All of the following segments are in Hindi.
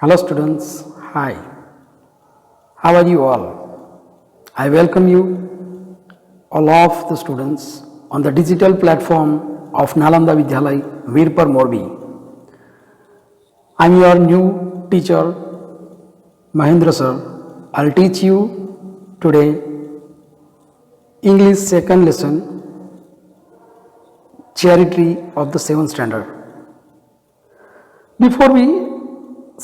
Hello students, hi. How are you all? I welcome you, all of the students on the digital platform of Nalanda Vidyalay, Virpur Morbi. I am your new teacher, Mahendra sir. I'll teach you today English second lesson, Charity of the 7th standard. Before we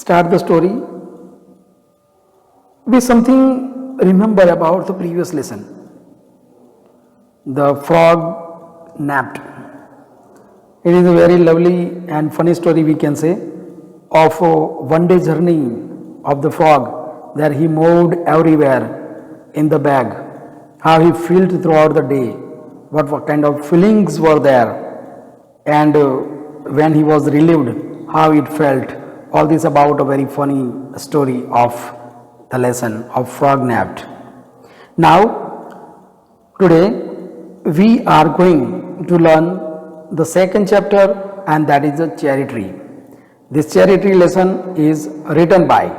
start the story, we something remember about the previous lesson. The frog napped. It is a very lovely and funny story, we can say, of a one day journey of the frog, that he moved everywhere in the bag, how he felt throughout the day, what kind of feelings were there, and when he was relieved, how it felt. All this about a very funny story of the lesson of frog napped. Now, today we are going to learn the second chapter, and that is the cherry tree. This cherry tree lesson is written by,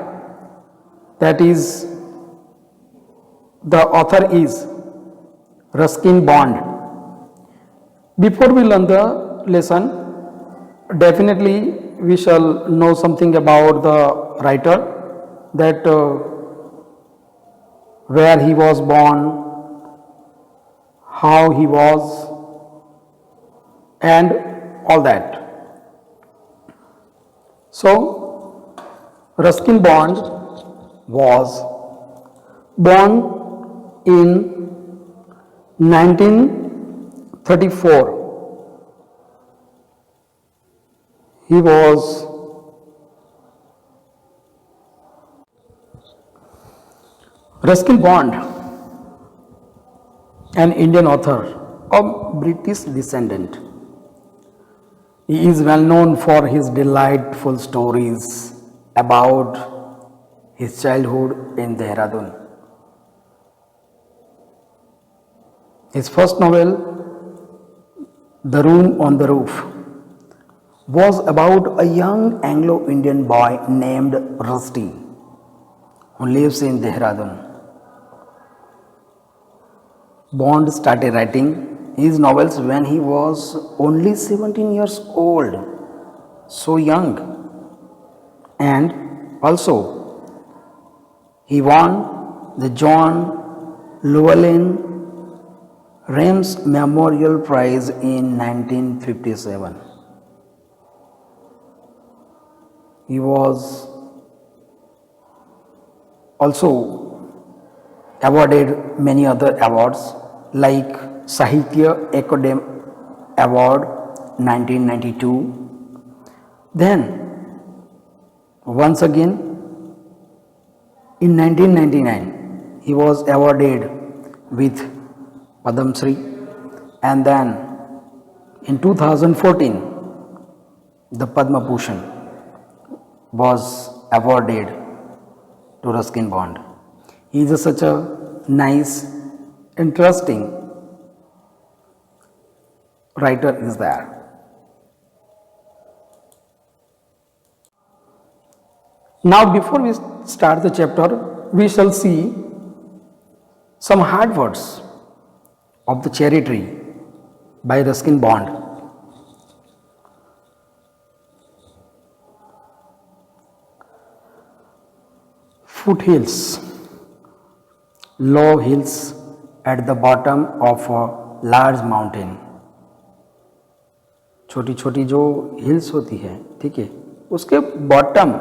that is, the author is Ruskin Bond. Before we learn the lesson, definitely we shall know something about the writer, that where he was born, how he was, and all that. So, Ruskin Bond was born in 1934. He was Ruskin Bond, an Indian author of British descent. He is well known for his delightful stories about his childhood in Dehradun. His first novel, The Room on the Roof, was about a young Anglo-Indian boy named Rusty who lives in Dehradun. Bond started writing his novels when he was only 17 years old, so young, and also he won the John Llewellyn Rheims Memorial Prize in 1957. He was also awarded many other awards like Sahitya Akademi Award 1992. Then once again in 1999 he was awarded with Padma Shri, and then in 2014 the Padma Bhushan was awarded to Ruskin Bond. He is such a nice, interesting writer is there. Now, before we start the chapter, we shall see some hard words of the cherry tree by Ruskin Bond. Foothills, low hills at the bottom of a large mountain. छोटी छोटी जो हिल्स होती है, ठीक है, उसके बॉटम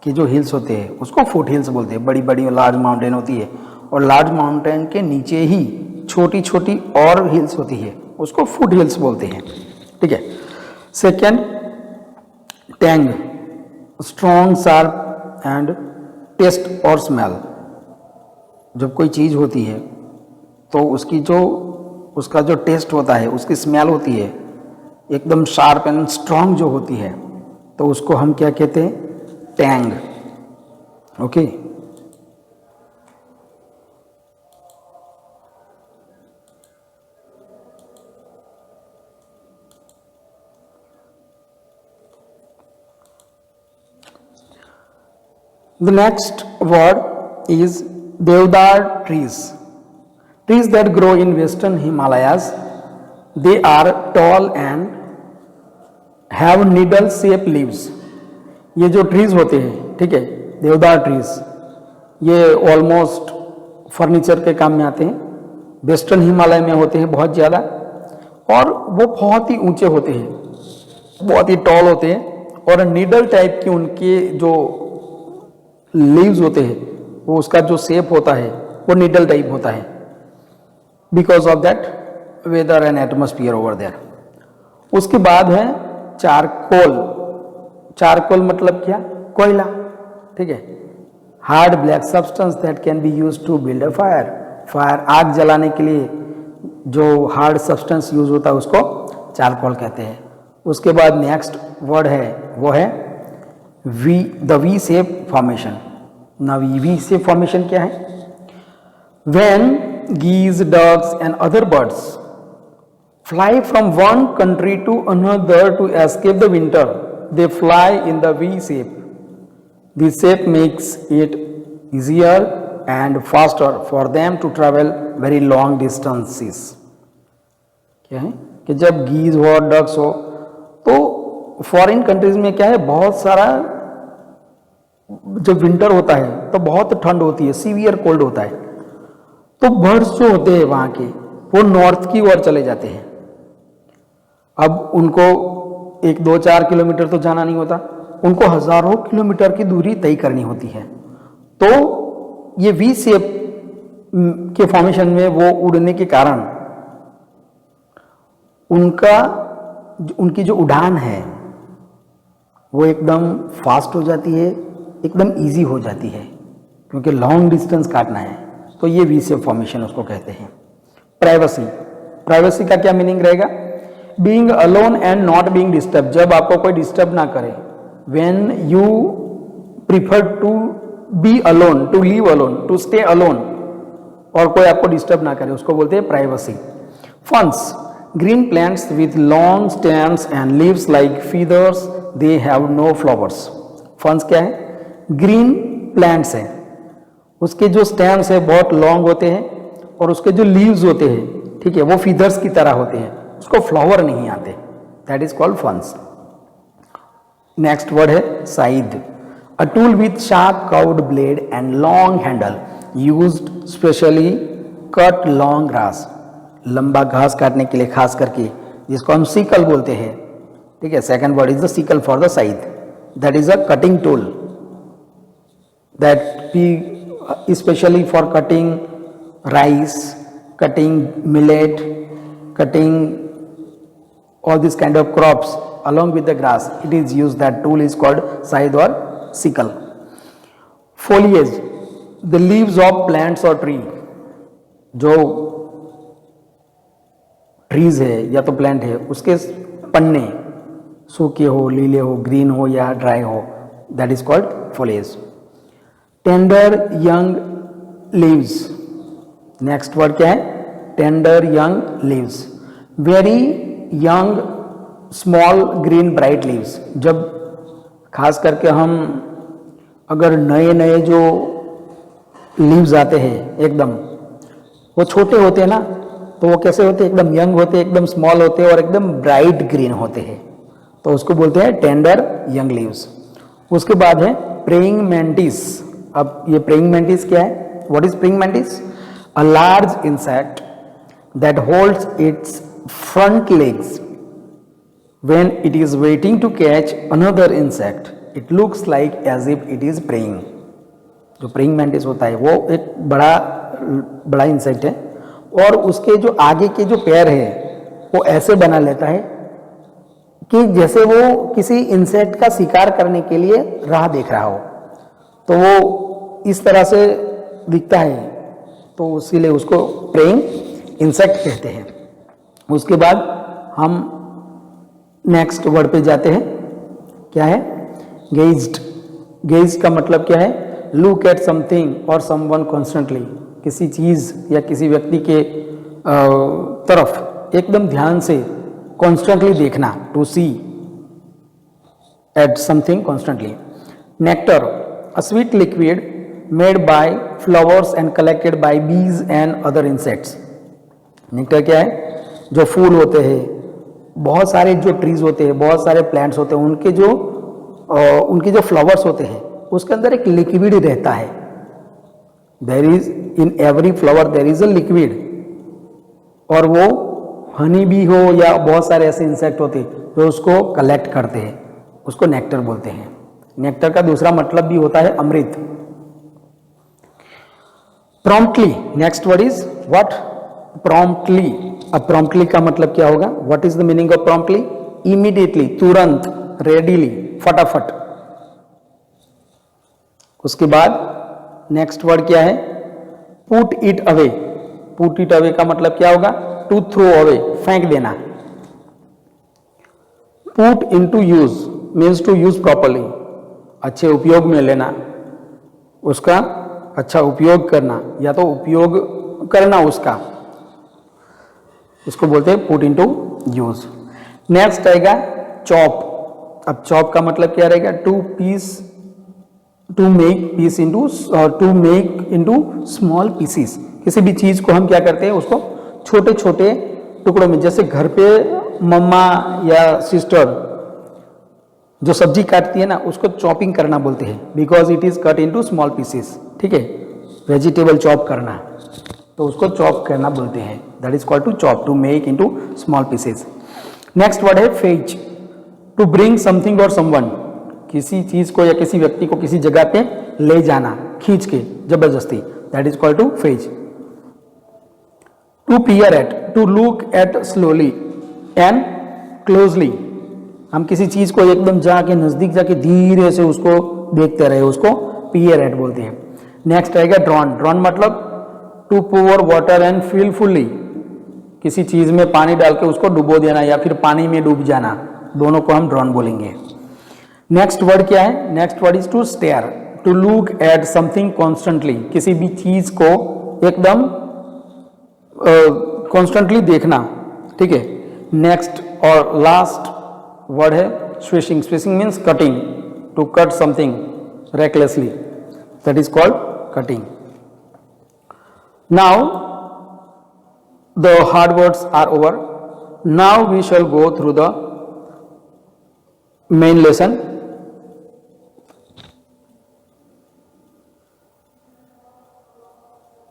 की जो हिल्स होते हैं उसको फुट हिल्स बोलते हैं. बड़ी बड़ी लार्ज माउंटेन होती है और लार्ज माउंटेन के नीचे ही छोटी छोटी और हिल्स होती है, उसको फुट हिल्स बोलते हैं. ठीक है. Second, tang, strong, sharp and taste और स्मेल. जब कोई चीज़ होती है तो उसका जो टेस्ट होता है, उसकी स्मेल होती है एकदम शार्प एंड स्ट्रॉन्ग जो होती है, तो उसको हम क्या कहते हैं? Tang. Okay. The next word is Deodar trees. Trees that grow in western Himalayas. They are tall and have needle shaped leaves. ये जो ट्रीज होते हैं, ठीक है, देवदार ट्रीज, ये ऑलमोस्ट फर्नीचर के काम में आते हैं, वेस्टर्न हिमालय में होते हैं बहुत ज़्यादा, और वो बहुत ही ऊंचे होते हैं, बहुत ही टॉल होते हैं, और नीडल टाइप की उनके जो लीव्स होते हैं, वो उसका जो शेप होता है वो नीडल टाइप होता है, because of that weather and atmosphere over there. उसके बाद है चारकोल. चारकोल मतलब क्या? कोयला, ठीक है. Hard black substance that can be use to build a fire. Fire, आग जलाने के लिए जो हार्ड सब्सटेंस यूज होता है उसको चारकोल कहते हैं. उसके बाद नेक्स्ट वर्ड है वो है द वी शेप फॉर्मेशन. ना वी शेप फॉर्मेशन क्या है? When geese, ducks and other birds fly from one country to another to escape the winter, they fly in the V shape. This shape makes it easier and faster for them to travel very long distances. क्या है कि जब गीज हो और डक्स हो तो फॉरेन कंट्रीज में क्या है, बहुत सारा जब विंटर होता है तो बहुत ठंड होती है, सीवियर कोल्ड होता है, तो बर्ड्स जो होते हैं वहां के वो नॉर्थ की ओर चले जाते हैं. अब उनको 1-2-4 किलोमीटर तो जाना नहीं होता, उनको हजारों किलोमीटर की दूरी तय करनी होती है. तो ये वी शेप के फॉर्मेशन में वो उड़ने के कारण उनकी जो उड़ान है वो एकदम फास्ट हो जाती है, एकदम इजी हो जाती है, क्योंकि लॉन्ग डिस्टेंस काटना है. तो ये वी शेप फॉर्मेशन उसको कहते हैं. प्राइवेसी. प्राइवेसी का क्या मीनिंग रहेगा? Being alone and not being disturb. जब आपको कोई डिस्टर्ब ना करे. When you prefer to be alone, to live alone, to stay alone, और कोई आपको डिस्टर्ब ना करे, उसको बोलते हैं privacy. Ferns. Green plants with long stems and leaves like feathers, they have no flowers. Ferns क्या है? ग्रीन प्लांट्स है, उसके जो स्टेम्स है बहुत लॉन्ग होते हैं और उसके जो लीव्स होते हैं, ठीक है, वो फीदर्स की तरह होते हैं, उसको फ्लावर नहीं आते. That is called ferns. Next word है scythe. A tool with sharp curved blade and long handle used specially cut long grass. लंबा घास काटने के लिए खास करके, जिसको हम सिकल बोलते हैं, ठीक है. Second word is the sickle for the scythe. That is a cutting tool that we especially for cutting rice, cutting millet, cutting all these kind of crops along with the grass. It is used, that tool is called scythe or sickle. Foliage. The leaves of plants or tree. जो ट्रीज है या तो प्लांट है, उसके पन्ने सूखे हो, लीले हो, ग्रीन हो या ड्राई हो, that is called foliage. Tender young leaves. Next word क्या है? Tender young leaves. Very young small green bright leaves. जब खास करके हम अगर नए नए जो लीव्स आते हैं एकदम, वो छोटे होते हैं ना, तो वो कैसे होते हैं? एकदम यंग होते हैं, एकदम स्मॉल होते हैं और एकदम ब्राइट ग्रीन होते हैं, तो उसको बोलते हैं टेंडर यंग लीव्स. उसके बाद है प्रेइंग मैंटिस. अब ये प्रेइंग मैंटिस क्या है? What is praying mantis? A large insect that holds its front legs when it is waiting to catch another insect. It looks like as if it is praying. जो प्रेइंग मैंटिस होता है वो एक बड़ा इंसेक्ट है, और उसके जो आगे के जो पैर है वो ऐसे बना लेता है कि जैसे वो किसी इंसेक्ट का शिकार करने के लिए राह देख रहा हो, तो वो इस तरह से दिखता है, तो इसीलिए उसको प्रेइंग इंसेक्ट कहते हैं. उसके बाद हम नेक्स्ट वर्ड पे जाते हैं. क्या है? गेज्ड. गेज्ड का मतलब क्या है? लुक एट समथिंग और समवन कॉन्स्टेंटली. किसी चीज या किसी व्यक्ति के तरफ एकदम ध्यान से कॉन्स्टेंटली देखना. To see at something constantly. Nectar. A sweet liquid made by flowers and collected by bees and other insects. Nectar क्या है? जो फूल होते हैं, बहुत सारे जो ट्रीज होते हैं, बहुत सारे प्लांट्स होते हैं, उनके जो फ्लावर्स होते हैं उसके अंदर एक लिक्विड रहता है। There is in every flower there is a liquid, और वो हनी भी हो या बहुत सारे ऐसे इंसेक्ट होते हैं जो उसको कलेक्ट करते हैं, उसको नेक्टर बोलते हैं। नेक्टर का दूसरा मतलब भी होता है अमृत। Promptly, next word is what? Promptly. अब प्रॉम्प्टली का मतलब क्या होगा? What is the meaning of promptly? Immediately, तुरंत, रेडीली, फटाफट। उसके बाद नेक्स्ट वर्ड क्या है? Put it away. Put it away का मतलब क्या होगा? टू थ्रो अवे, फेंक देना। Put into use means to use properly, अच्छे उपयोग में लेना, उसका अच्छा उपयोग करना, या तो उपयोग करना उसका, उसको बोलते हैं पुट इनटू यूज। नेक्स्ट आएगा चॉप। अब चॉप का मतलब क्या रहेगा? To make into small pieces. किसी भी चीज को हम क्या करते हैं? उसको छोटे छोटे टुकड़ों में, जैसे घर पे मम्मा या सिस्टर जो सब्जी काटती है ना, उसको चॉपिंग करना बोलते हैं, because it is cut into small pieces. ठीक है, वेजिटेबल चॉप करना, तो उसको चॉप करना बोलते हैं। That is called to chop, to make into small pieces. Next word है फेच। टू ब्रिंग समथिंग और समवन, किसी चीज को या किसी व्यक्ति को किसी जगह पे ले जाना, खींच के, जबरदस्ती। That is called to fetch. To peer at, to look at slowly and closely. हम किसी चीज को एकदम जाके नजदीक जाके धीरे से उसको देखते रहे, उसको पीयर एट बोलते हैं। नेक्स्ट आएगा ड्रॉन। ड्रॉन मतलब to pour water and fill fully, किसी चीज में पानी डाल के उसको डुबो देना या फिर पानी में डूब जाना, दोनों को हम ड्रॉन बोलेंगे। नेक्स्ट वर्ड क्या है? Next word is to stare. To look at something constantly, किसी भी चीज को एकदम कॉन्स्टेंटली देखना। ठीक है। नेक्स्ट और लास्ट वर्ड है swishing. Swishing means cutting, to cut something recklessly, that is called cutting. Now the hard words are over. Now we shall go through the main lesson.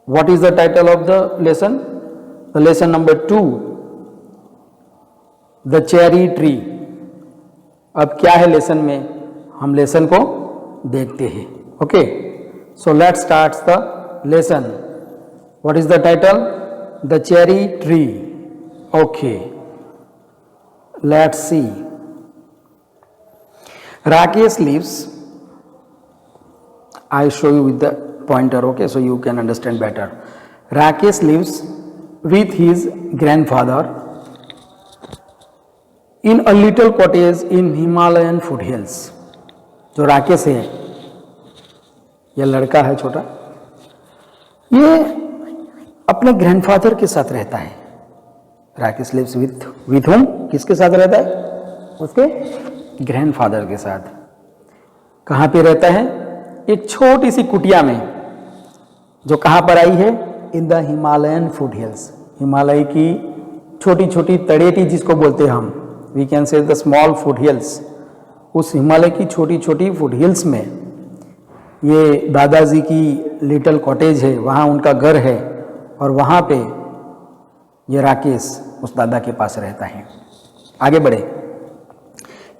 What is the title of the lesson? The lesson number 2, the cherry tree. अब क्या है लेसन में, हम लेसन को देखते हैं। Okay, so let's start the lesson. What is the title? The cherry tree. Okay, let's see. Rakesh lives, I show you with the pointer, okay, so you can understand better. Rakesh lives with his grandfather in a little cottage in Himalayan foothills. जो राकेश है, यह लड़का है छोटा, ये अपने ग्रैंडफादर के साथ रहता है। राकेश लिव्स विथ होम, किसके साथ रहता है? उसके ग्रैंडफादर के साथ। कहाँ पे रहता है? एक छोटी सी कुटिया में, जो कहाँ पर आई है? In the Himalayan foothills. Himalaya की छोटी छोटी तड़ेटी जिसको बोलते हैं हम, we can say the small foothills. उस हिमालय की छोटी छोटी फुटहिल्स में ये दादाजी की लिटिल कॉटेज है, वहाँ उनका घर है, और वहाँ पे ये राकेश उस दादा के पास रहता है। आगे बढ़े।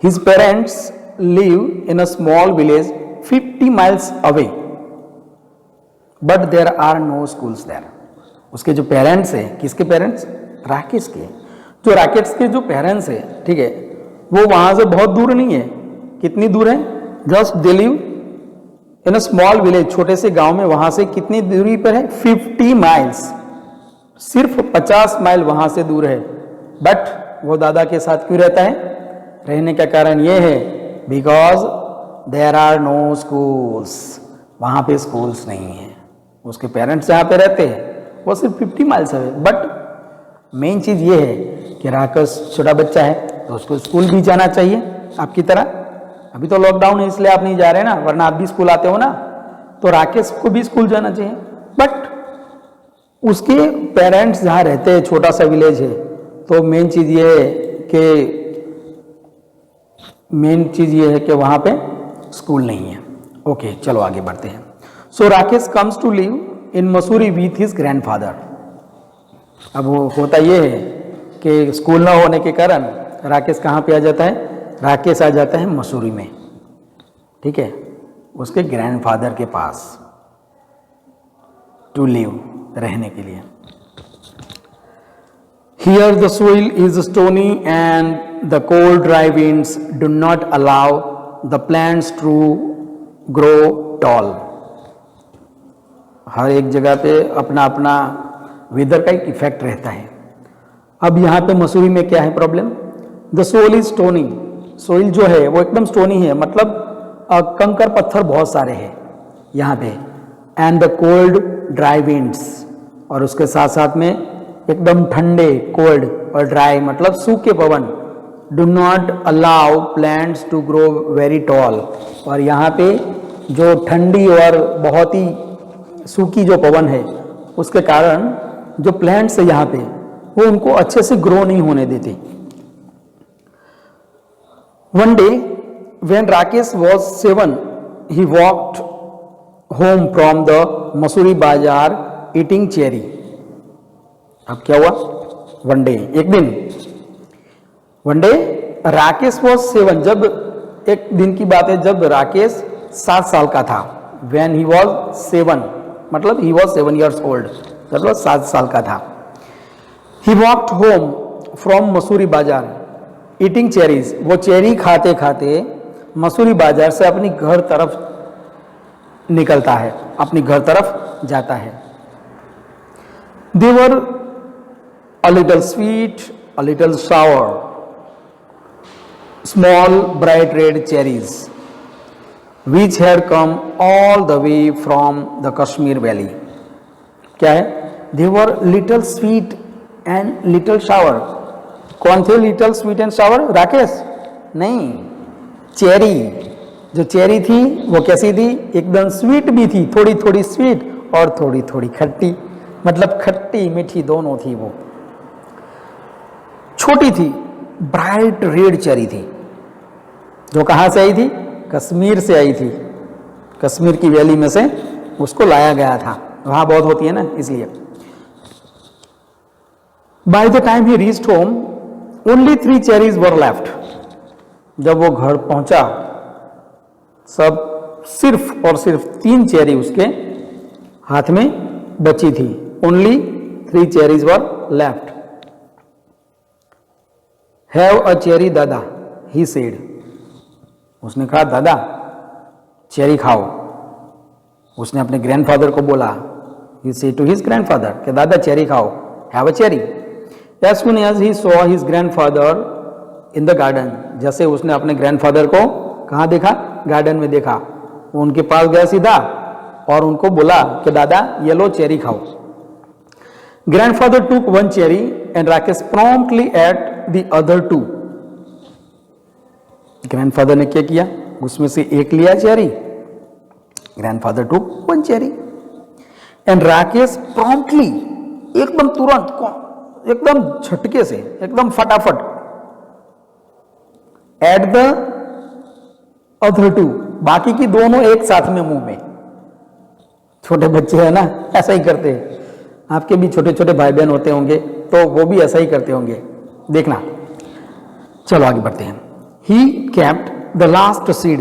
His parents live in a small village 50 miles away, but there are no schools there. उसके जो पेरेंट्स हैं, किसके पेरेंट्स? राकेश के। जो राकेश के जो पेरेंट्स हैं, ठीक है, वो वहाँ से बहुत दूर नहीं है। कितनी दूर है? Just they live in a small village, छोटे से गांव में। वहां से कितनी दूरी पर है? 50 miles, सिर्फ 50 माइल वहां से दूर है। बट वो दादा के साथ क्यों रहता है? रहने का कारण ये है, because there are no schools, वहां पे स्कूल्स नहीं है। उसके पेरेंट्स जहाँ पे रहते हैं वो सिर्फ 50 miles है। बट मेन चीज ये है कि राकेश छोटा बच्चा है, तो उसको स्कूल भी जाना चाहिए आपकी तरह। अभी तो लॉकडाउन है इसलिए आप नहीं जा रहे ना, वरना आप भी स्कूल आते हो ना, तो राकेश को भी स्कूल जाना चाहिए। बट उसके पेरेंट्स जहाँ रहते हैं, छोटा सा विलेज है, तो मेन चीज़ ये है कि वहाँ पे स्कूल नहीं है। ओके, चलो आगे बढ़ते हैं। So Rakesh comes to live in Mussoorie with his grandfather. अब वो होता ये है कि स्कूल ना होने के कारण राकेश कहाँ पे आ जाता है? राकेश आ जाता है मसूरी में, ठीक है, उसके ग्रैंडफादर के पास टू लिव, रहने के लिए। Here the soil is stony and the cold dry winds do not allow the plants to grow tall. हर एक जगह पे अपना अपना वेदर का एक इफेक्ट रहता है। अब यहाँ पे मसूरी में क्या है problem? The soil is stony. Soil जो है वो एकदम स्टोनी है, मतलब कंकर पत्थर बहुत सारे हैं यहाँ पे। And the cold dry winds, और उसके साथ साथ में एकदम ठंडे, कोल्ड और ड्राई मतलब सूखे पवन, do not allow plants to grow very tall. और यहाँ पे जो ठंडी और बहुत ही सूखी जो पवन है उसके कारण जो प्लांट्स है यहाँ पे वो उनको अच्छे से ग्रो नहीं होने देते। One day when Rakesh was 7 he walked home from the Mussoorie बाजार eating cherry। अब क्या हुआ? वन डे, एक दिन, वन डे राकेश वाज 7, जब एक दिन की बात है जब राकेश 7 साल का था। व्हेन ही वाज 7 मतलब ही वाज 7 years old, जब वो 7 साल का था। ही वॉक्ड होम फ्रॉम मसूरी बाजार ईटिंग चेरीज। वो चेरी खाते खाते मसूरी बाजार से अपनी घर तरफ निकलता है, अपनी घर तरफ जाता है। They were a little sweet, a little sour, small bright red cherries which had come all the way from the Kashmir valley. क्या है? They were little sweet and little sour. कौन थे little sweet and sour? Rakesh? नहीं, चेरी। जो चेरी थी वो कैसी थी? एकदम स्वीट भी थी, थोड़ी थोड़ी स्वीट और थोड़ी थोड़ी खट्टी, मतलब खट्टी मीठी दोनों थी। वो छोटी थी, ब्राइट रेड चेरी थी, जो कहाँ से आई थी? कश्मीर से आई थी। कश्मीर की वैली में से उसको लाया गया था, वहाँ बहुत होती है ना, इसलिए। By the time he reached home, only 3 cherries were left। जब वो घर पहुंचा सब सिर्फ और सिर्फ 3 चेरी उसके हाथ में बची थी। Only 3 cherries were left। Have a cherry दादा, he said। उसने कहा दादा चेरी खाओ। उसने अपने ग्रैंडफादर को बोला, he said to his grandfather कि दादा चेरी खाओ, have a cherry। As soon as he saw his grandfather in the garden, जैसे उसने अपने ग्रैंडफादर को कहाँ देखा? गार्डन में देखा। वो उनके पास गया सीधा और उनको बोला कि दादा ये लो चेरी खाओ। Grandfather took 1 cherry and Rakesh promptly ate the other 2। Grandfather ने क्या किया? उसमें से एक लिया cherry. Grandfather took 1 cherry and Rakesh promptly, एकदम तुरंत, एकदम झटके से, एकदम फटाफट, एट द अदर 2, बाकी की दोनों एक साथ में मुंह में। छोटे बच्चे हैं ना, ऐसा ही करते हैं। आपके भी छोटे छोटे भाई बहन होते होंगे तो वो भी ऐसा ही करते होंगे, देखना। चलो आगे बढ़ते हैं। He kept the last seed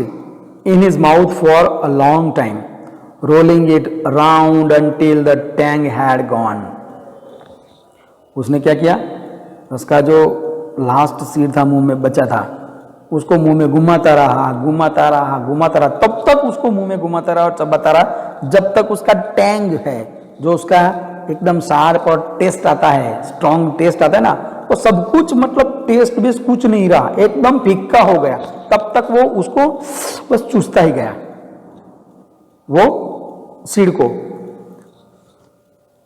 in his mouth for a long time, rolling it round until the Tang had gone. उसने क्या किया? उसका जो लास्ट सीड था मुंह में बचा था, उसको मुंह में घुमाता रहा, घुमाता रहा, घुमाता रहा, तब तक उसको मुंह में घुमाता रहा और चबाता रहा जब तक उसका टैंग है, जो उसका एकदम शार्प और टेस्ट आता है, स्ट्रॉन्ग टेस्ट आता है ना, वो सब कुछ मतलब टेस्ट भी कुछ नहीं रहा, एकदम फीका हो गया, तब तक वो उसको बस चूसता ही गया वो सीड को।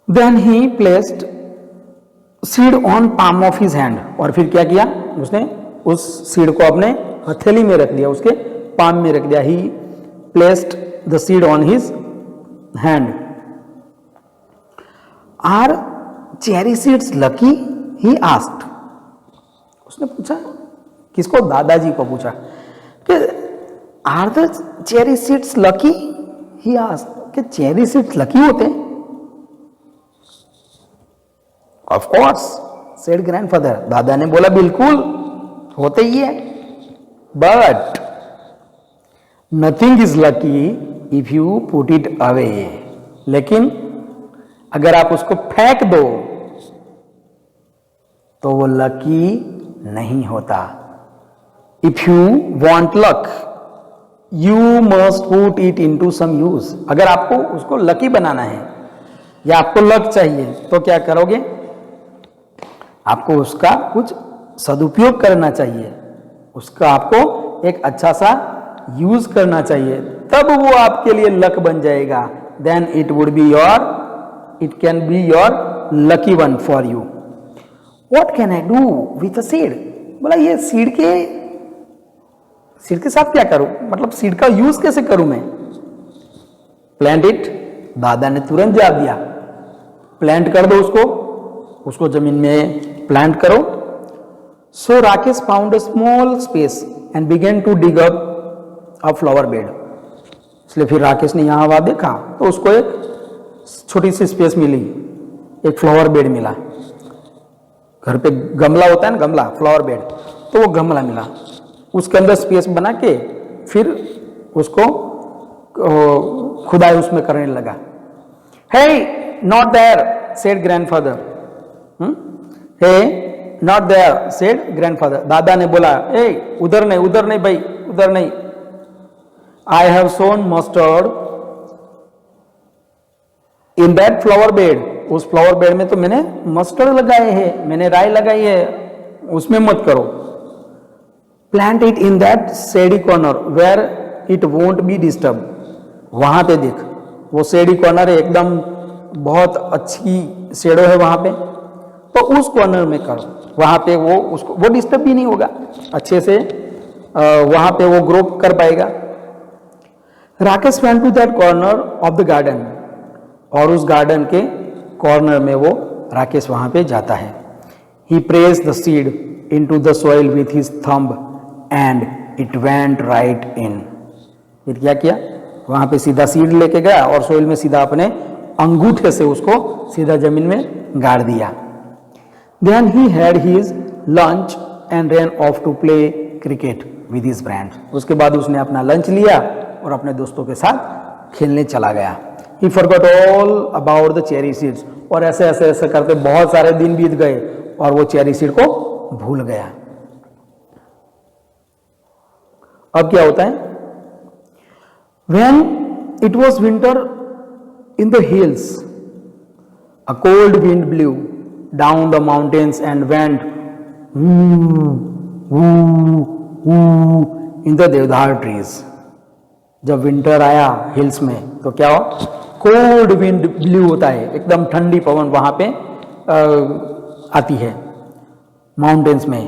Then he placed seed on palm of his hand. और फिर क्या किया? उसने उस सीड को अपने हथेली में रख लिया, उसके पाम में रख दिया. He placed the seed on his hand. Are cherry seeds lucky? He asked. उसने पूछा, किसको? दादाजी को पूछा कि are the cherry seeds lucky? He asked कि चेरी सीड्स लकी होते हैं? Of course said grandfather. दादा ने बोला बिल्कुल होते ही है. But nothing is lucky if you put it away. लेकिन अगर आप उसको फेंक दो तो वो लकी नहीं होता. If you want luck you must put it into some use. अगर आपको उसको लकी बनाना है या आपको लक चाहिए तो क्या करोगे? आपको उसका कुछ सदुपयोग करना चाहिए, उसका आपको एक अच्छा सा यूज करना चाहिए, तब वो आपके लिए लक बन जाएगा. Then it would be your, it can be your lucky one for you. What can I do with a seed? बोला ये सीड के साथ क्या करूं? मतलब सीड का यूज कैसे करूं मैं? Plant it. दादा ने तुरंत जवाब दिया, प्लांट कर दो उसको जमीन में प्लांट करो. So Rakesh found a small space and began to dig up a flower bed. इसलिए फिर राकेश ने यहां वहां देखा तो उसको एक छोटी सी स्पेस मिली, एक फ्लावर बेड मिला. घर पे गमला होता है ना, गमला, फ्लावर बेड, तो वो गमला मिला. उसके अंदर स्पेस बना के फिर उसको खुदाई उसमें करने लगा. Hey not there said grandfather. Hey not there said grandfather. दादा ने बोला, ए उधर नहीं भाई, उधर नहीं. I have sown mustard in that flower bed. उस फ्लावर बेड में तो मैंने मस्टर्ड लगाए हैं, मैंने राई लगाई है, उसमें मत करो. Plant it in that shady corner where it won't be disturb. वहां पे देख, वो शेडी कॉर्नर है, एकदम बहुत अच्छी शेडो है वहां पे, तो उस कॉर्नर में करो. वहां पे वो डिस्टर्ब भी नहीं होगा, अच्छे से वहां पे वो ग्रो कर पाएगा. Rakesh went to that corner of the garden. और उस गार्डन के कॉर्नर में वो राकेश वहां पे जाता है. He pressed the seed into the soil with his thumb and it went right in. फिर क्या किया? वहां पे सीधा सीड लेके गया और सॉइल में सीधा अपने अंगूठे से उसको सीधा जमीन में गाड़ दिया. Then he had his lunch and ran off to play cricket with his friends. उसके बाद उसने अपना लंच लिया और अपने दोस्तों के साथ खेलने चला गया. He forgot all about the cherry seeds. और ऐसे करते बहुत सारे दिन बीत गए और वो चेरी सीड को भूल गया. अब क्या होता है? When it was winter in the hills, a cold wind blew down the mountains and went woo, woo, woo in the देवदार trees. जब विंटर आया हिल्स में तो क्या हो? कोल्ड विंड ब्लू होता है, एकदम ठंडी पवन वहां पे आती है माउंटेन्स में,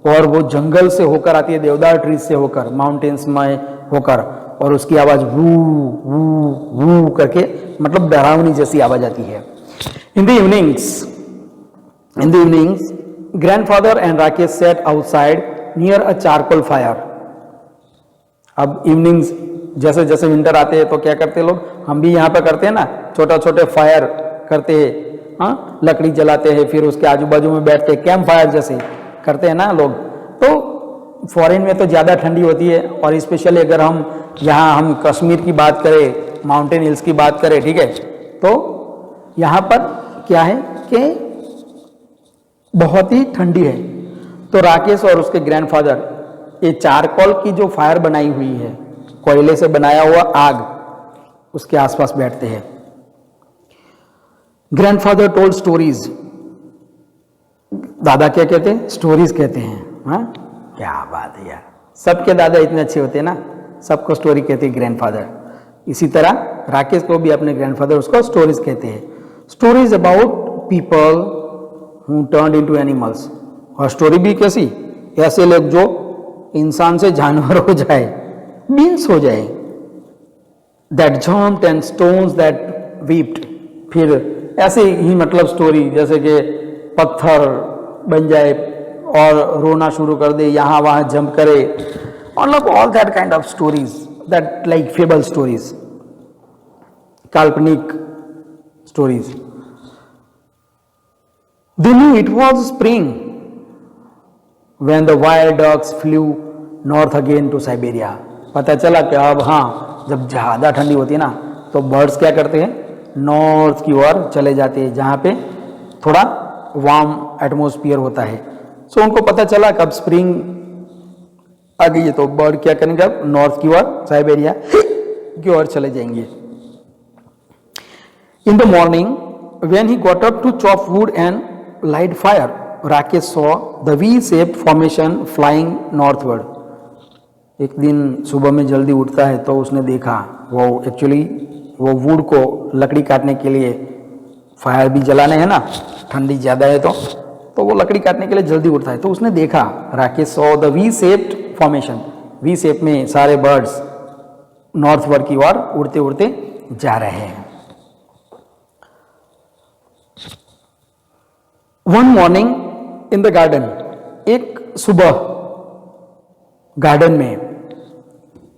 और वो जंगल से होकर आती है, देवदार ट्रीज से होकर, माउंटेन्स में होकर, और उसकी आवाज वू वू वू करके, मतलब डरावनी जैसी आवाज आती है. In the evenings grandfather and Rakesh set outside near a charcoal fire. अब इवनिंग्स जैसे जैसे विंटर आते हैं तो क्या करते हैं लोग, हम भी यहाँ पे करते हैं ना, छोटे फायर करते हैं, हाँ, लकड़ी जलाते हैं, फिर उसके आजू बाजू में बैठ के कैंप फायर जैसे करते हैं ना लोग. तो फॉरेन में तो ज़्यादा ठंडी होती है, और स्पेशली अगर हम कश्मीर की बात करें, माउंटेन हिल्स की बात करें, ठीक है, तो यहाँ पर क्या है कि बहुत ही ठंडी है. तो राकेश और उसके ग्रैंडफादर ये चारकोल की जो फायर बनाई हुई है, कोयले से बनाया हुआ आग, उसके आसपास बैठते हैं. Grandfather told stories. दादा क्या कहते हैं? स्टोरीज कहते हैं. हाँ, क्या बात है यार, सबके दादा इतने अच्छे होते हैं ना, सबको स्टोरी कहते हैं ग्रैंडफादर. इसी तरह राकेश को भी अपने ग्रैंडफादर उसको स्टोरीज कहते हैं. Stories about people who turned into animals. और स्टोरी भी कैसी? ऐसे लोग जो इंसान से जानवर हो जाए, बीन्स हो जाए, that jumped and stones that weeped, फिर ऐसे ही मतलब स्टोरी जैसे कि पत्थर बन जाए और रोना शुरू कर दे, यहाँ वहाँ जंप करे, मतलब all that kind of stories, that like fable stories, काल्पनिक stories. They knew it was spring when the wild ducks flew north again to Siberia. पता चला कि अब हाँ, जब ज़्यादा ठंडी होती है ना तो बर्ड्स क्या करते हैं, नॉर्थ की ओर चले जाते हैं जहाँ पे थोड़ा वार्म एटमोस्फियर होता है. सो उनको पता चला कि अब स्प्रिंग आ गई है, तो बर्ड क्या करेंगे, अब नॉर्थ की ओर, साइबेरिया की ओर चले जाएंगे. In the morning, when he got up to chop wood and light fire, Rakesh saw the V-shaped formation flying northward. एक दिन सुबह में जल्दी उठता है तो उसने देखा, वो एक्चुअली वो वुड को लकड़ी काटने के लिए फायर भी जलाने हैं ना, ठंडी ज़्यादा है तो वो लकड़ी काटने के लिए जल्दी उठता है. तो उसने देखा, Rakesh saw the V-shaped formation, V shape में सारे बर्ड्स नॉर्थवर्ड की ओर उड़ते उड़ते जा रहे हैं. One morning in the garden, एक सुबह गार्डन में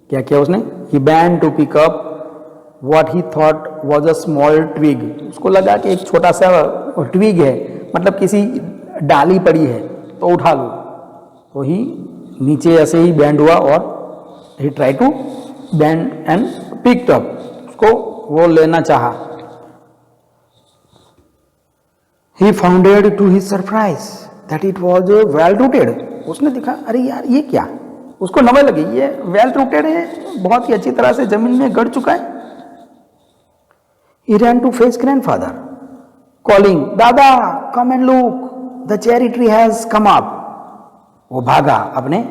क्या किया उसने, he bent to pick up what he thought was a small twig. उसको लगा कि एक छोटा सा ट्विग है, मतलब किसी डाली पड़ी है तो उठा लो. तो ही नीचे ऐसे ही बैंड हुआ और he try to bend and picked up, उसको वो लेना चाहा. He found to his surprise that it was well rooted. उसने देखा, अरे यार ये क्या, उसको नजर लगी ये well rooted है, बहुत ही अच्छी तरह से जमीन में गड़ चुका है. He ran to face grandfather, calling, "Dada, come and look, the cherry tree has come up." वो भागा अपने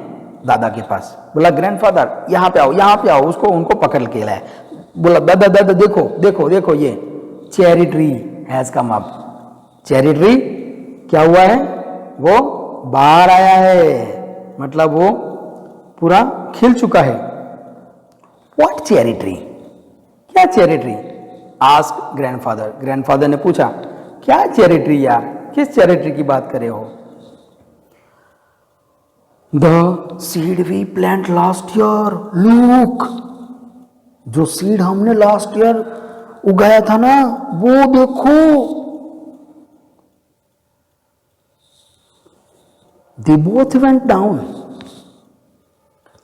दादा के पास, बोला ग्रैंडफादर यहाँ पे आओ, यहाँ पे आओ. उसको उनको पकड़ के लाया, बोला दादा दादा देखो देखो देखो, ये cherry tree has come up. Cherry tree क्या हुआ है, वो बाहर आया है, मतलब वो पूरा खिल चुका है. व्हाट चेरी ट्री, क्या cherry tree, ask grandfather. Grandfather ने पूछा, क्या चेरी ट्री यार, किस चेरी ट्री की बात करे हो. The seed we plant last year, look, जो सीड हमने लास्ट ईयर उगाया था ना वो देखो. They both went down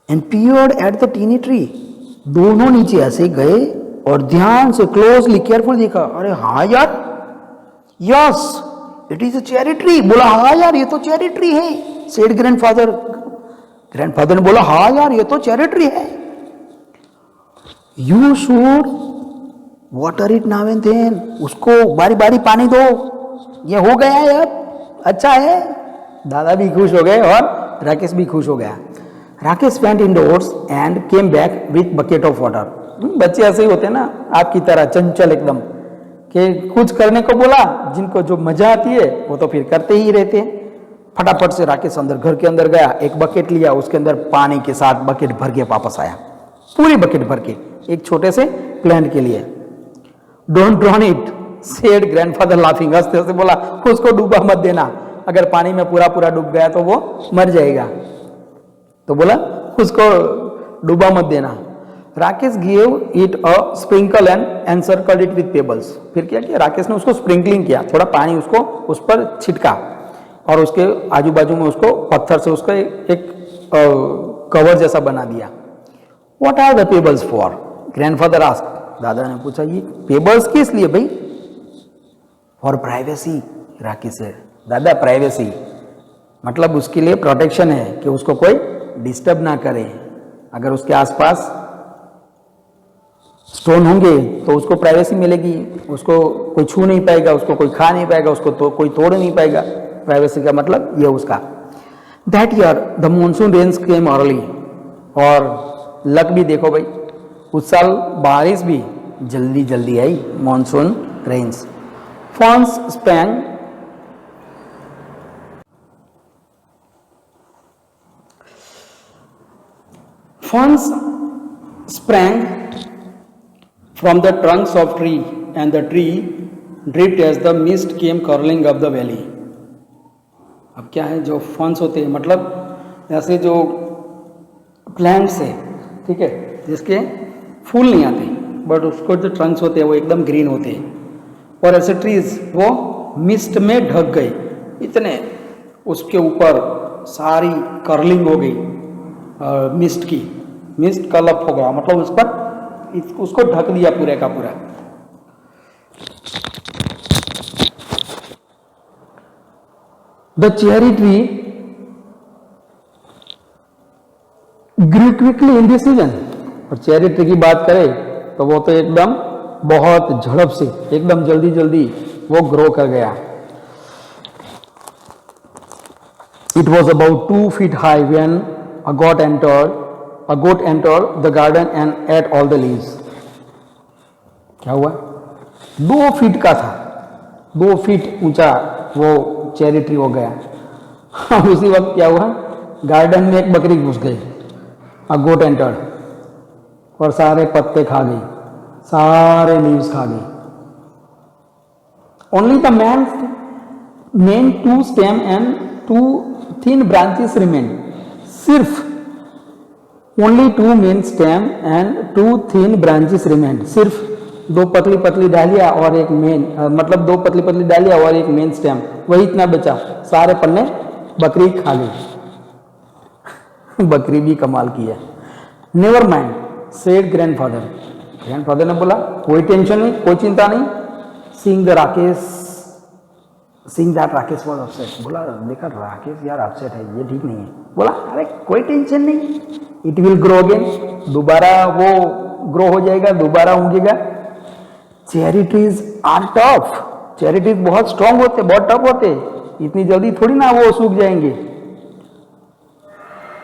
and peered at the teeny tree. दोनों नीचे ऐसे गए और ध्यान से क्लोजली केयरफुल देखा. अरे हाँ यार, yes it is a cherry tree. बोला हाँ यार ये तो चेरी ट्री है. सेड ग्रैंडफादर, ग्रैंडफादर ने बोला हाँ यार ये तो चेरी ट्री है. You should water it now and then, उसको बारी बारी पानी दो, ये हो गया है अब, अच्छा है. दादा भी खुश हो गए और राकेश भी खुश हो गया. Rakesh went indoors and came back with bucket of water. बच्चे ऐसे ही होते हैं ना, आपकी तरह चंचल एकदम, कि कुछ करने को बोला, जिनको जो मजा आती है वो तो फिर करते ही रहते हैं. फटाफट से राकेश अंदर घर के अंदर गया, एक बकेट लिया, उसके अंदर पानी के साथ बकेट भर के वापस आया, पूरी बकेट भर के, एक छोटे से प्लांट के लिए. Don't drawn it, said grandfather laughing. हंसते हंसते बोला, उसको डूबा मत देना, अगर पानी में पूरा पूरा डूब गया तो वो मर जाएगा. तो बोला उसको डूबा मत देना. Rakesh give it a sprinkle and encircled it with pebbles. फिर क्या किया, राकेश ने उसको स्प्रिंकलिंग किया, थोड़ा पानी उसको उस पर छिटका और उसके आजू बाजू में उसको पत्थर से उसका एक कवर जैसा बना दिया. What are the pebbles for, grandfather asked. दादा ने पूछा, ये पेबल्स किस लिए भाई. फॉर प्राइवेसी, राकेश से. दादा प्राइवेसी मतलब उसके लिए प्रोटेक्शन है, कि उसको कोई डिस्टर्ब ना करे. अगर उसके आसपास स्टोन होंगे तो उसको प्राइवेसी मिलेगी, उसको कोई छू नहीं पाएगा, उसको कोई खा नहीं पाएगा, उसको तो कोई तोड़ नहीं पाएगा. प्राइवेसी का मतलब ये उसका. That year the monsoon rains came early. और लक भी देखो भाई, उस साल बारिश भी जल्दी जल्दी आई, monsoon rains. Fawns sprang fawns sprang from the trunks of tree and the tree dripped as the mist came curling up the valley. अब क्या है, जो फंस होते हैं मतलब ऐसे जो प्लांट्स है, ठीक है, जिसके फूल नहीं आते बट उसको जो ट्रंक्स होते हैं वो एकदम ग्रीन होते हैं, और ऐसे ट्रीज वो मिस्ट में ढक गए, इतने उसके ऊपर सारी कर्लिंग हो गई मिस्ट की, मिस्ट कलअप हो गया मतलब उस पर उसको ढक दिया पूरे का पूरा. The cherry tree grew quickly in this season. और चेरी ट्री की बात करें तो वो तो एकदम बहुत झड़प से एकदम जल्दी जल्दी वो ग्रो कर गया. It was about 2 feet high when a goat entered the garden and ate all the leaves. क्या हुआ? 2 फीट का था, 2 फीट ऊंचा वो चेरी ट्री हो गया. उसी वक्त क्या हुआ, गार्डन में एक बकरी घुस गई, a goat entered, और सारे पत्ते खा गई, सारे लीव्स खा गई. Only the main 2 stem and 2 thin branches remained. सिर्फ only 2 main stem and 2 thin branches remained. सिर्फ 2 पतली पतली डालियां और एक मेन, मतलब 2 पतली पतली डालियां और एक मेन स्टेम, वही इतना बचा, सारे पन्ने बकरी खा गई. बकरी भी कमाल की है. Never mind said grandfather. Grandfather ने बोला कोई टेंशन नहीं, कोई चिंता नहीं. Seeing that Rakesh was upset. बोला देखा राकेश यार अपसेट है, ये ठीक नहीं है. बोला अरे कोई टेंशन नहीं, इट विल ग्रो अगेन, दोबारा वो ग्रो हो जाएगा, दोबारा उगेगा. Cherry trees are tough. Cherry trees बहुत स्ट्रांग होते, बहुत टफ होते, इतनी जल्दी थोड़ी ना वो सूख जाएंगे.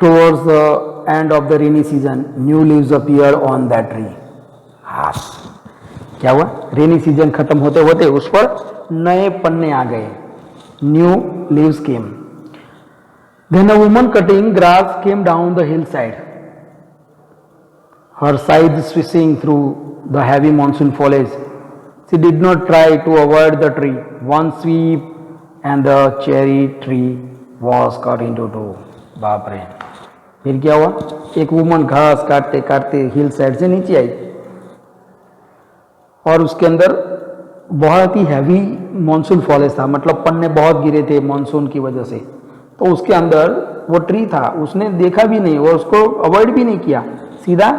Towards the end of the rainy season new leaves appear on that tree. हाँ, क्या हुआ, रेनी सीजन खत्म होते होते उस पर नए पन्ने आ गए. New leaves came. Then a woman cutting grass came down the hill side, her sides swishing through the heavy monsoon foliage. She did not try to avoid the tree. One sweep and the cherry tree was cut into 2. बाप रे. फिर क्या हुआ, एक वुमन घास काटते काटते हिल साइड से नीचे आई, और उसके अंदर बहुत ही हैवी मॉनसून फॉलेज था, मतलब पन्ने बहुत गिरे थे मॉनसून की वजह से. तो उसके अंदर वो ट्री था, उसने देखा भी नहीं और उसको अवॉइड भी नहीं किया, सीधा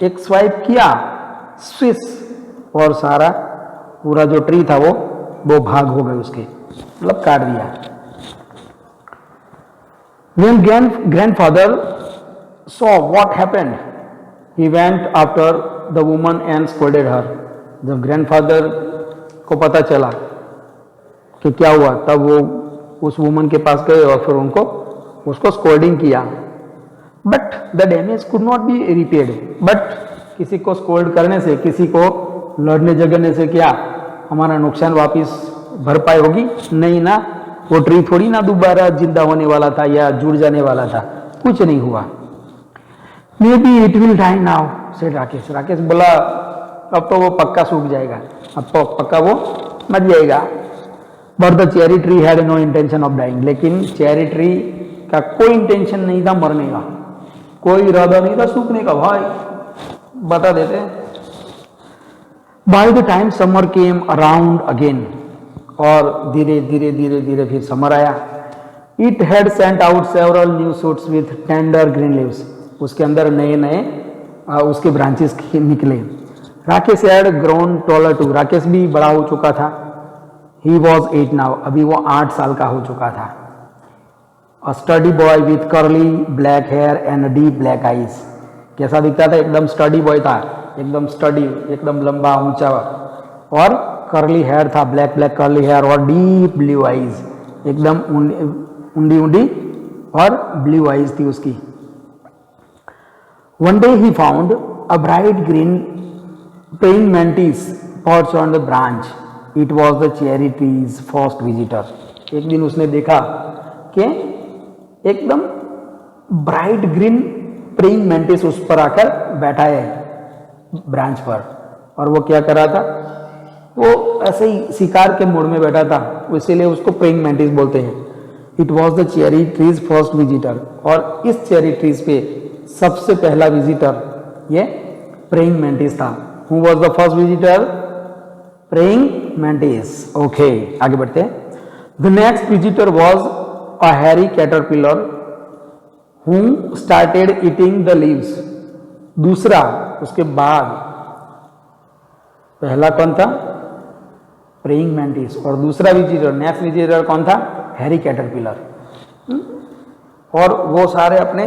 एक स्वाइप किया, स्विस, और सारा पूरा जो ट्री था वो भाग हो गए उसके, मतलब काट दिया. When grandfather saw what happened, he went after the woman and scolded her. जब ग्रैंडफादर को पता चला कि क्या हुआ, तब वो उस वुमन के पास गए और फिर उसको स्कोल्डिंग किया. But the damage could not be repaired. But किसी को स्कोल्ड करने से, किसी को लड़ने झगड़ने से क्या हमारा नुकसान वापस भरपाई होगी? नहीं ना. वो ट्री थोड़ी ना दोबारा जिंदा होने वाला था या जुड़ जाने वाला था, कुछ नहीं हुआ. Maybe it will die now said Rakesh. Rakesh बोला अब तो वो पक्का सूख जाएगा, अब तो पक्का वो मर जाएगा. But the cherry tree had no intention of dying. लेकिन चेरी ट्री का कोई इंटेंशन नहीं था मरने का, कोई इरादा नहीं था सूखने का. भाई बता देते. By the time summer came around again, और धीरे धीरे धीरे धीरे फिर समर आया. It had sent out several new shoots with tender green leaves. उसके अंदर नए नए उसके ब्रांचेस निकले. Rakesh had grown taller too. Rakesh भी बड़ा हो चुका था. He was 8 now. अभी वो 8 साल का हो चुका था. A sturdy boy with curly black hair and deep black eyes. कैसा दिखता था? एकदम स्टडी बॉय था, एकदम स्टडी, एकदम लंबा ऊंचा, और कर्ली हेयर था, ब्लैक ब्लैक कर्ली हेयर, और डीप ब्लू आईज, एकदम उंडी उंडी और ब्लू आईज थी उसकी. One day he found a bright green praying mantis perched on the branch. It was the cherry tree's first visitor. एक दिन उसने देखा कि एकदम ब्राइट ग्रीन प्रेइंग मैंटिस उस पर आकर बैठा है ब्रांच पर, और वो क्या कर रहा था, वो ऐसे ही शिकार के मूड में बैठा था, इसीलिए उसको प्रेइंग मैंटिस बोलते हैं। It was the cherry trees first visitor, और इस चेरी ट्रीज पे सबसे पहला विजिटर ये प्रेइंग मैंटिस था। Who was the first visitor? Praying mantis. Okay, आगे बढ़ते हैं। The next visitor was a Harry caterpillar who started eating the leaves. दूसरा, उसके बाद पहला कौन था? प्रेइंग मैंटिस, और दूसरा विजिटर, नेक्स्ट विजिटर कौन था? Harry caterpillar. और वो सारे अपने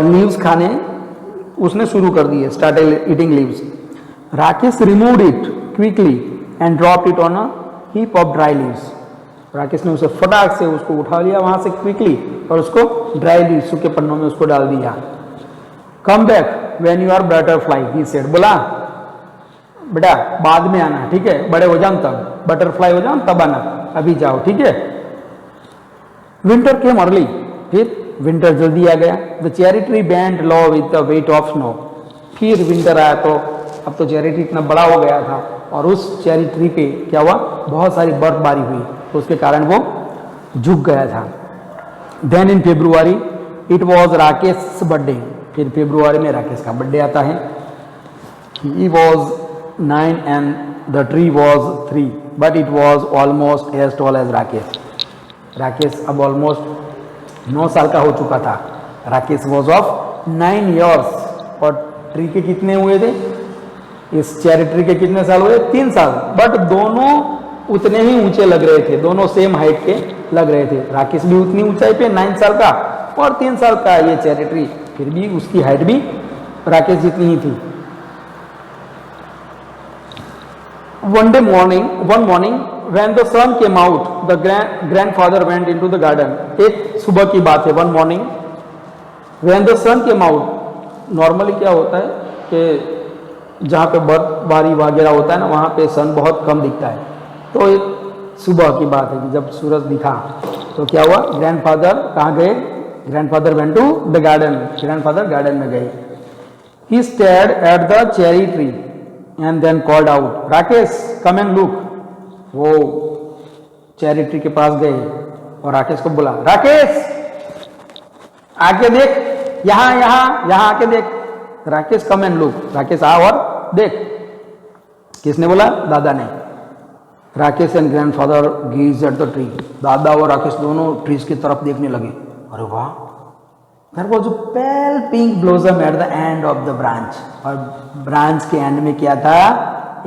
लीव्स खाने उसने शुरू कर दिए, started eating leaves. Rakesh removed it quickly and dropped it on a heap of dry leaves. Rakesh ने उसे फटाक से उसको उठा लिया वहां से क्विकली, और उसको ड्राई लीव्स, सूखे पन्नों में उसको डाल दिया। Come back when you are butterfly, he said, बोला बेटा बाद में आना, ठीक है, बड़े हो जाओ तब, बटरफ्लाई हो जाओ तब आना, अभी जाओ, ठीक है। विंटर केम अर्ली, फिर विंटर जल्दी आ गया। The cherry tree bent low with the weight of snow. फिर विंटर आया तो अब तो चेरी ट्री इतना बड़ा हो गया था, और उस चेरी ट्री पे क्या हुआ, बहुत सारी बर्फबारी हुई, तो उसके कारण वो झुक गया था। Then in February it was Rakesh birthday. फिर फेब्रुआरी में राकेश का बर्थडे आता है। He was 9 and the tree was 3, but it was almost as tall as Rakesh. Rakesh अब ऑलमोस्ट 9 साल का हो चुका था। राकेश वॉज ऑफ 9 years, और ट्री के कितने हुए थे, इस चेरी ट्री के कितने साल हुए? 3 साल, बट दोनों उतने ही ऊंचे लग रहे थे, दोनों सेम हाइट के लग रहे थे। राकेश भी उतनी ऊंचाई पे 9 साल का, और 3 साल का ये चेरी ट्री, फिर भी उसकी हाइट भी राकेश जितनी ही थी। One morning, when the sun came out, the grandfather went into the garden. एक सुबह की बात है, one morning, when the sun came out, normally क्या होता है कि जहाँ पे बर्फबारी वगैरह होता है ना, वहाँ पे सन बहुत कम दिखता है। तो एक सुबह की बात है कि जब सूरज दिखा तो क्या हुआ, ग्रैंडफादर कहाँ गए? Grandfather went to the garden, grandfather garden में गए। He stared at the cherry tree and then called out, Rakesh come and look। वो चेरी ट्री के पास गए और राकेश को बोला, राकेश आके देख, यहाँ यहाँ यहाँ आके देख। Rakesh come and look, Rakesh आ और देख। किसने बोला? दादा ने। Rakesh and grandfather gazed at the tree। दादा और राकेश दोनों ट्रीज की तरफ देखने लगे। अरे वाह, There was a pale pink blossom at the end of the branch। और ब्रांच के एंड में क्या था?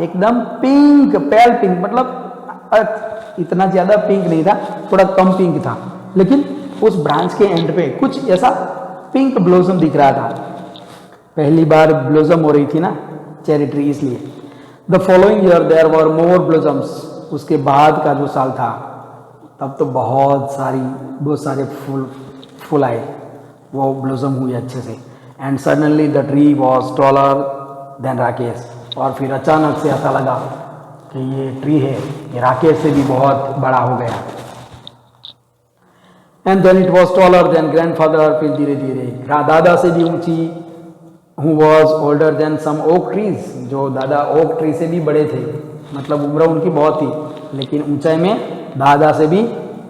एकदम पिंक, पेल पिंक, मतलब इतना ज्यादा पिंक नहीं था, थोड़ा कम पिंक था, लेकिन उस ब्रांच के एंड पे कुछ ऐसा पिंक ब्लॉसम दिख रहा था। पहली बार ब्लॉसम हो रही थी ना चेरी ट्री, इसलिए। The following year there were more blossoms. उसके बाद का जो साल था तब तो बहुत सारे फूल आए, वो ब्लॉसम हुई अच्छे से। And suddenly the tree was taller then Rakesh. और फिर अचानक से ऐसा लगा कि ये ट्री है, ये राकेश से भी बहुत बड़ा हो गया। And then it was taller than grandfather. फिर धीरे धीरे दादा से भी ऊंची। Who was older than some oak trees. जो दादा ओक ट्री से भी बड़े थे, मतलब उम्र उनकी बहुत थी, लेकिन ऊंचाई में दादा से भी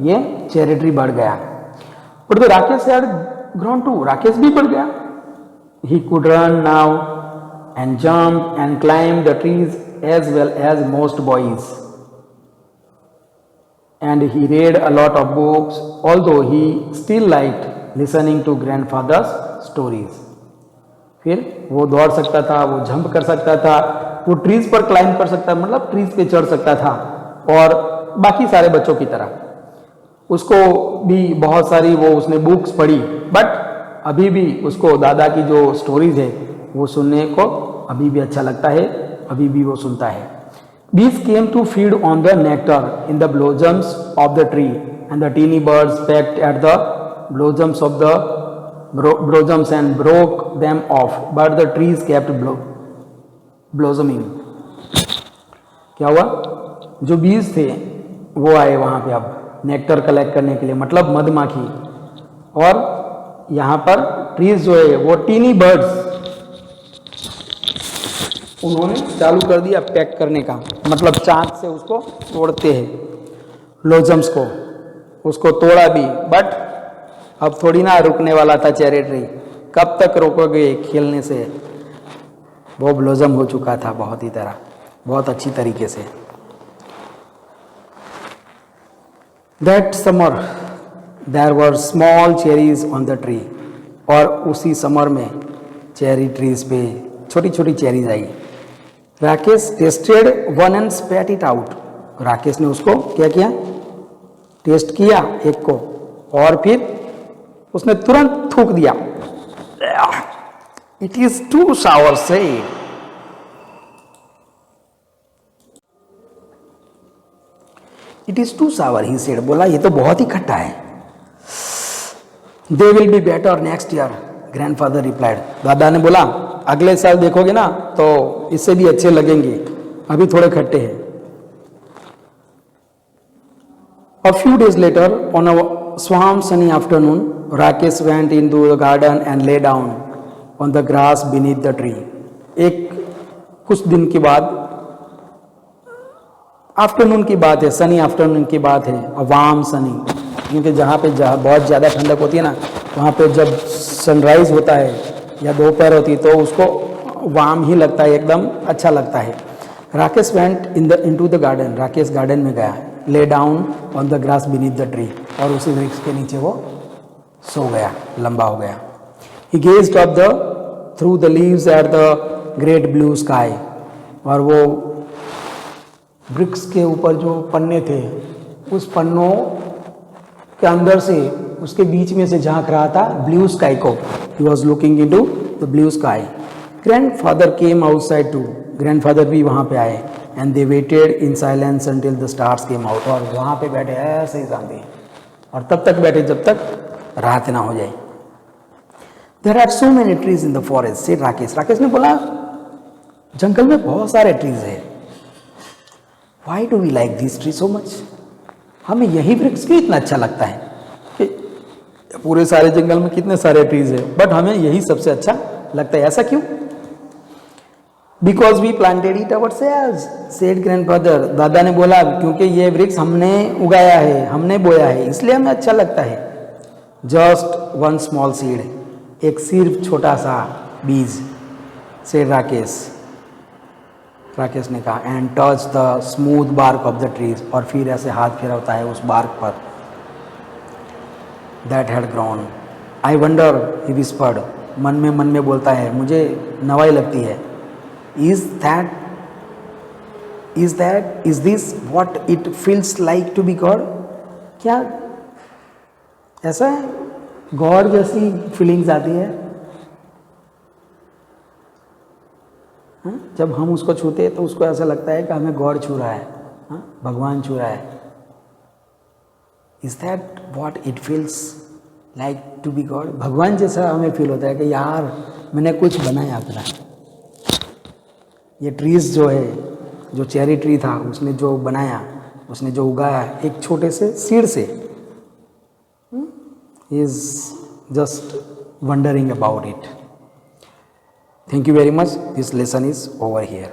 ये चेरी ट्री बढ़ गया। But the Rakesh had grown too. Rakesh भी बढ़ गया। He could run now and jump and climb the trees as well as most boys. And he read a lot of books, although he still liked listening to grandfather's stories. फिर वो दौड़ सकता था, वो जंप कर सकता था, वो ट्रीज पर क्लाइंब कर सकता, मतलब ट्रीज पे चढ़ सकता था, और बाकी सारे बच्चों की तरह उसको भी बहुत सारी वो उसने बुक्स पढ़ी। बट अभी भी उसको दादा की जो स्टोरीज है वो सुनने को अभी भी अच्छा लगता है, अभी भी वो सुनता है। Bees came to feed on the nectar in the blossoms of the tree, and the teeny birds pecked at the blossoms of the blossoms and broke them off, but the trees kept blossoming. क्या हुआ? जो बीज थे वो आए वहाँ पे अब नेक्टर कलेक्ट करने के लिए, मतलब मधुमक्खी, और यहाँ पर ट्रीज जो है वो टीनी बर्ड्स उन्होंने चालू कर दिया पैक करने का, मतलब चाक से उसको तोड़ते हैं ब्लॉसम्स को, उसको तोड़ा भी, बट अब थोड़ी ना रुकने वाला था चेरी ट्री, कब तक रोकोगे खेलने से, वो ब्लॉसम हो चुका था बहुत अच्छी तरीके से। That summer there were small cherries on the tree, और उसी समर में चेरी ट्रीज पे छोटी छोटी चेरीज आई। Rakesh tasted one and spat it out, Rakesh ने उसको क्या किया, टेस्ट किया एक को, और फिर उसने तुरंत थूक दिया। It is too sour said, it is too sour he said, बोला ये तो बहुत ही खट्टा है। They will be better next year, grandfather replied, दादा ने बोला अगले साल देखोगे ना तो इससे भी अच्छे लगेंगे, अभी थोड़े खट्टे हैं। A few days later, on a warm sunny afternoon, Rakesh went into the garden and lay down on the grass beneath the tree. कुछ दिन के बाद, आफ्टरनून की बात है, सनी आफ्टरनून की बात है, वार्म सनी, क्योंकि जहाँ बहुत ज़्यादा ठंडक होती है ना, वहाँ पे जब सनराइज होता है या दोपहर होती है तो उसको वार्म ही लगता है, एकदम अच्छा लगता है। Rakesh went into the garden, Rakesh garden में गया, lay down on the grass beneath the tree, और उसी वृक्ष के नीचे वो सो गया, लंबा हो गया। He gazed up the through the leaves at the great blue sky, और वो वृक्ष के ऊपर जो पन्ने थे, उस पन्नों के अंदर से, उसके बीच में से झांक रहा था ब्लू स्काई को। He was looking into the blue sky. Grandfather came outside too, grandfather भी वहाँ पे आए, and they waited in silence until the stars came out, और वहाँ पे बैठे ऐसे ही शांति, और तब तक बैठे जब तक रात ना हो जाए। There are so many trees in the forest, said Rakesh, Rakesh ने बोला जंगल में बहुत सारे ट्रीज है, why do we like this tree so much, हमें यही वृक्ष क्यों इतना अच्छा लगता है, कि पूरे सारे जंगल में कितने सारे ट्रीज है बट हमें यही सबसे अच्छा लगता है, ऐसा क्यों? Because we planted it ourselves, said grandfather, दादा ने बोला क्योंकि ये वृक्ष हमने उगाया है, हमने बोया है, इसलिए हमें अच्छा लगता है। जस्ट वन स्मॉल सीड, एक सिर्फ छोटा सा बीज, सेड राकेश, राकेश ने कहा, and touch the smooth bark of the trees, और फिर ऐसे हाथ फेरवता है उस बार्क पर, that had grown. I wonder, he whispered, मन में बोलता है, मुझे नवाई लगती है। Is this what it feels like to be God, क्या ऐसा है, गॉड जैसी फीलिंग्स आती है जब हम उसको छूते हैं, तो उसको ऐसा लगता है कि हमें गॉड छू रहा है, भगवान छू रहा है। Is that what it feels like to be God, भगवान जैसा हमें फील होता है कि यार मैंने कुछ बनाया अपना। ये ट्रीज जो है, जो चेरी ट्री था, उसने जो बनाया, उसने जो उगाया एक छोटे से सीड से, is just wondering about it. Thank you very much. This lesson is over here.